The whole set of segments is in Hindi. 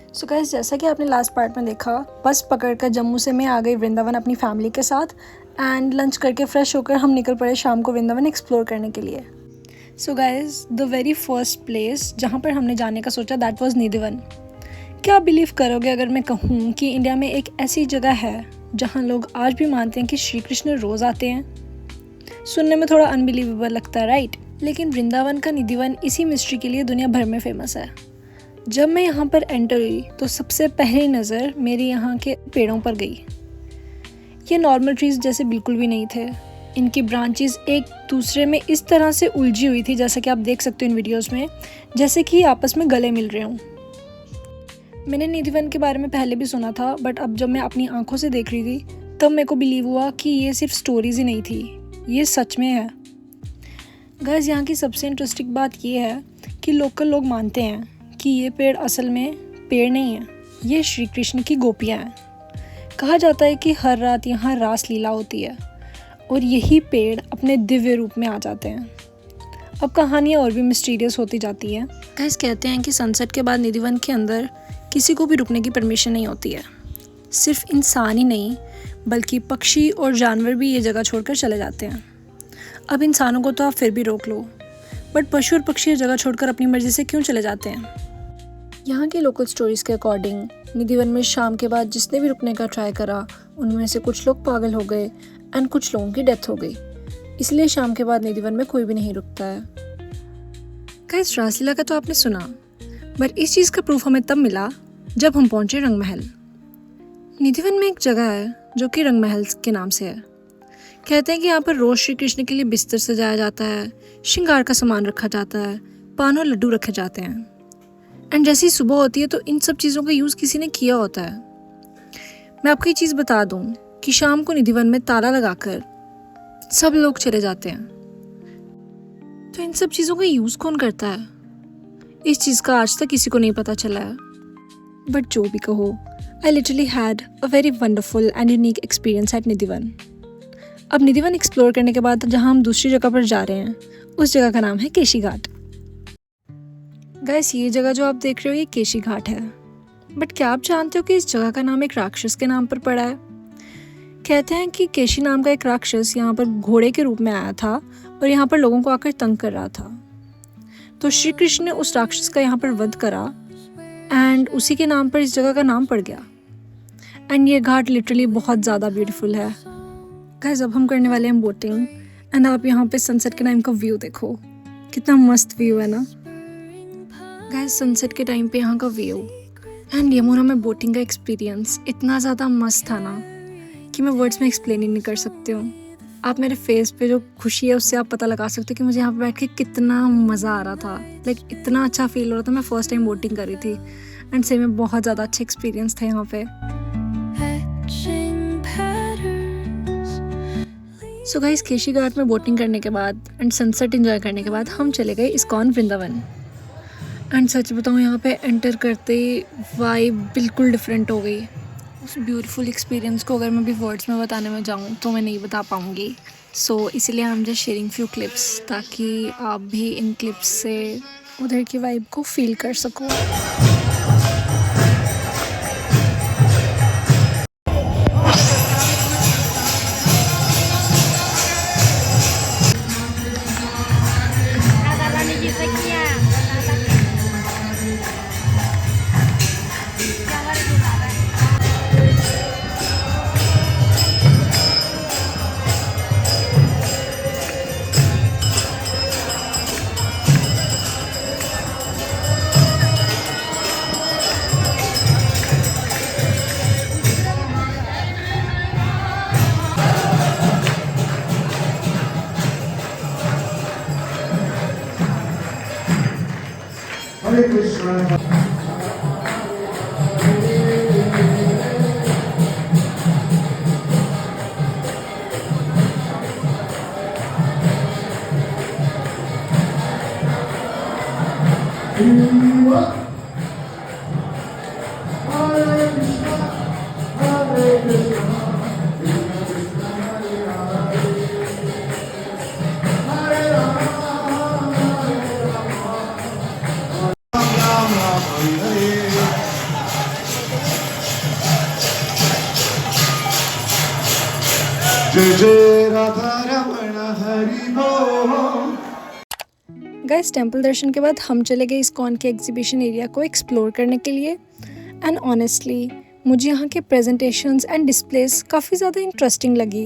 सो गाइस, जैसा कि आपने लास्ट पार्ट में देखा, बस पकड़कर जम्मू से मैं आ गई वृंदावन अपनी फैमिली के साथ एंड लंच करके फ्रेश होकर हम निकल पड़े शाम को वृंदावन एक्सप्लोर करने के लिए। So guys, the very first place जहाँ पर हमने जाने का सोचा दैट वाज निधिवन। क्या आप बिलीव करोगे अगर मैं कहूँ कि इंडिया में एक ऐसी जगह है जहाँ लोग आज भी मानते हैं कि श्री कृष्ण रोज़ आते हैं। सुनने में थोड़ा अनबिलीवेबल लगता है, राइट? लेकिन वृंदावन का निधिवन इसी मिस्ट्री के लिए दुनिया भर में फेमस है। जब मैं यहाँ पर एंटर हुई तो सबसे पहली नज़र मेरी यहाँ के पेड़ों पर गई। ये नॉर्मल ट्रीज़ जैसे बिल्कुल भी नहीं थे। इनकी ब्रांचेस एक दूसरे में इस तरह से उलझी हुई थी, जैसा कि आप देख सकते हो इन वीडियोस में, जैसे कि आपस में गले मिल रहे हों। मैंने निधिवन के बारे में पहले भी सुना था, बट अब जब मैं अपनी आंखों से देख रही थी तब मेरे को बिलीव हुआ कि ये सिर्फ स्टोरीज ही नहीं थी, ये सच में है। गाइस, यहाँ की सबसे इंटरेस्टिंग बात ये है कि लोकल लोग मानते हैं कि ये पेड़ असल में पेड़ नहीं है, ये श्री कृष्ण की गोपियाँ हैं। कहा जाता है कि हर रात यहाँ रास लीला होती है और यही पेड़ अपने दिव्य रूप में आ जाते हैं। अब कहानियाँ और भी मिस्टीरियस होती जाती हैं। गाइस, कहते हैं कि सनसेट के बाद निधिवन के अंदर किसी को भी रुकने की परमिशन नहीं होती है। सिर्फ इंसान ही नहीं बल्कि पक्षी और जानवर भी ये जगह छोड़कर चले जाते हैं। अब इंसानों को तो आप फिर भी रोक लो, बट पशु और पक्षी ये जगह छोड़कर अपनी मर्जी से क्यों चले जाते हैं? यहाँ के लोकल स्टोरीज़ के अकॉर्डिंग निधिवन में शाम के बाद जिसने भी रुकने का ट्राई करा उनमें से कुछ लोग पागल हो गए एंड कुछ लोगों की डेथ हो गई। इसलिए शाम के बाद निधिवन में कोई भी नहीं रुकता है। गाइस, रासलीला का तो आपने सुना, बट इस चीज़ का प्रूफ हमें तब मिला जब हम पहुँचे रंग महल। निधिवन में एक जगह है जो कि रंग महल के नाम से है। कहते हैं कि यहाँ पर रोज़ श्री कृष्ण के लिए बिस्तर सजाया जाता है, श्रृंगार का सामान रखा जाता है, पान और लड्डू रखे जाते हैं। एंड जैसे ही सुबह होती है तो इन सब चीज़ों का यूज़ किसी ने किया होता है। मैं आपको ये चीज़ बता दूँ कि शाम को निधिवन में ताला लगाकर सब लोग चले जाते हैं। तो इन सब चीज़ों का यूज़ कौन करता है, इस चीज़ का आज तक किसी को नहीं पता चला है। बट जो भी कहो, I literally had a very wonderful and unique experience eight Nidhivan. अब निधिवन एक्सप्लोर करने के बाद जहाँ हम दूसरी जगह पर जा रहे हैं, उस जगह का नाम है केशी घाट। गाइस, ये जगह जो आप देख रहे हो ये केशी घाट है। बट क्या आप जानते हो कि इस जगह का नाम एक राक्षस के नाम पर पड़ा है? कहते हैं कि केशी नाम का एक राक्षस यहाँ पर घोड़े के रूप में आया था और यहाँ पर लोगों को आकर तंग कर रहा था। तो श्री कृष्ण ने उस राक्षस का यहाँ पर वध करा एंड उसी के नाम पर इस जगह का नाम पड़ गया। एंड ये घाट लिटरली बहुत ज़्यादा ब्यूटीफुल है। गाइस, अब हम करने वाले हैं बोटिंग एंड आप यहाँ पे सनसेट के टाइम का व्यू देखो, कितना मस्त व्यू है ना। गाइस, सनसेट के टाइम पे यहाँ का व्यू एंड यमुना में बोटिंग का एक्सपीरियंस इतना ज़्यादा मस्त था ना कि मैं वर्ड्स में एक्सप्लेन ही नहीं कर सकती हूँ। आप मेरे फेस पे जो खुशी है उससे आप पता लगा सकते हो कि मुझे यहाँ पे बैठ के कितना मज़ा आ रहा था। लाइक इतना अच्छा फील हो रहा था। मैं फर्स्ट टाइम बोटिंग कर रही थी एंड सही में बहुत ज़्यादा अच्छा एक्सपीरियंस था यहाँ पे। सो गाइस, केशी घाट में बोटिंग करने के बाद एंड सनसेट एंजॉय करने के बाद हम चले गए इस्कॉन वृंदावन। एंड सच बताऊँ, यहाँ पे एंटर करते वाइब बिल्कुल डिफरेंट हो गई। उस ब्यूटीफुल एक्सपीरियंस को अगर मैं भी वर्ड्स में बताने में जाऊँ तो मैं नहीं बता पाऊँगी। सो इसीलिए I am just sharing few clips ताकि आप भी इन क्लिप्स से उधर की वाइब को फील कर सको। Hare Krishna. जय जय राधा रमण हरि बोल। गाइस टेंपल दर्शन के बाद हम चले गए इस्कॉन के एग्जीबिशन एरिया को एक्सप्लोर करने के लिए एंड ऑनेस्टली मुझे यहाँ के प्रेजेंटेशंस एंड डिस्प्लेस काफ़ी ज़्यादा इंटरेस्टिंग लगी।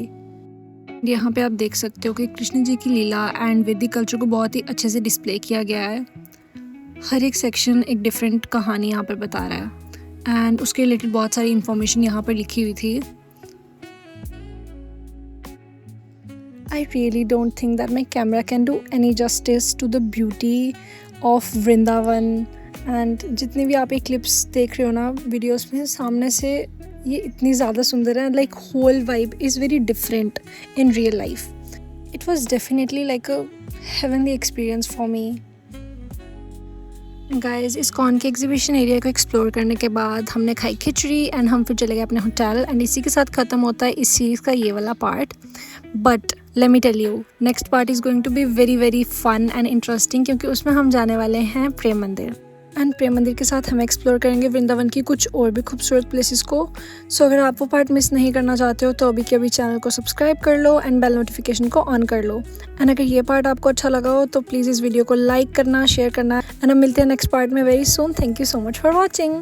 यहाँ पे आप देख सकते हो कि कृष्ण जी की लीला एंड वैदिक कल्चर को बहुत ही अच्छे से डिस्प्ले किया गया है। हर एक सेक्शन एक डिफरेंट कहानी यहाँ पर बता रहा है एंड उसके रिलेटेड बहुत सारी इन्फॉर्मेशन यहाँ पर लिखी हुई थी। I really don't think that my camera can do any justice to the beauty of Vrindavan and जितनी भी आप ये क्लिप्स देख रहे हो ना वीडियोस में, सामने से ये इतनी ज़्यादा सुंदर है। Like whole vibe is very different in real life. It was definitely like a heavenly experience for me. Guys ISKCON के एग्जीबिशन एरिया को एक्सप्लोर करने के बाद हमने खाई खिचड़ी एंड हम फिर चले गए अपने होटल एंड इसी के साथ ख़त्म होता है इस सीरीज़ का ये वाला part. But let me tell you, next part is going to be very very fun and interesting, क्योंकि उसमें हम जाने वाले हैं प्रेम मंदिर एंड प्रेम मंदिर के साथ हम एक्सप्लोर करेंगे वृंदावन की कुछ और भी खूबसूरत प्लेसेस को। सो अगर आप वो पार्ट मिस नहीं करना चाहते हो तो अभी के अभी चैनल को सब्सक्राइब कर लो एंड बेल नोटिफिकेशन को ऑन कर लो। एंड अगर ये पार्ट आपको अच्छा लगा हो तो प्लीज़ इस वीडियो को लाइक करना, शेयर करना एंड हम मिलते हैं नेक्स्ट पार्ट में very soon. Thank you so much for watching.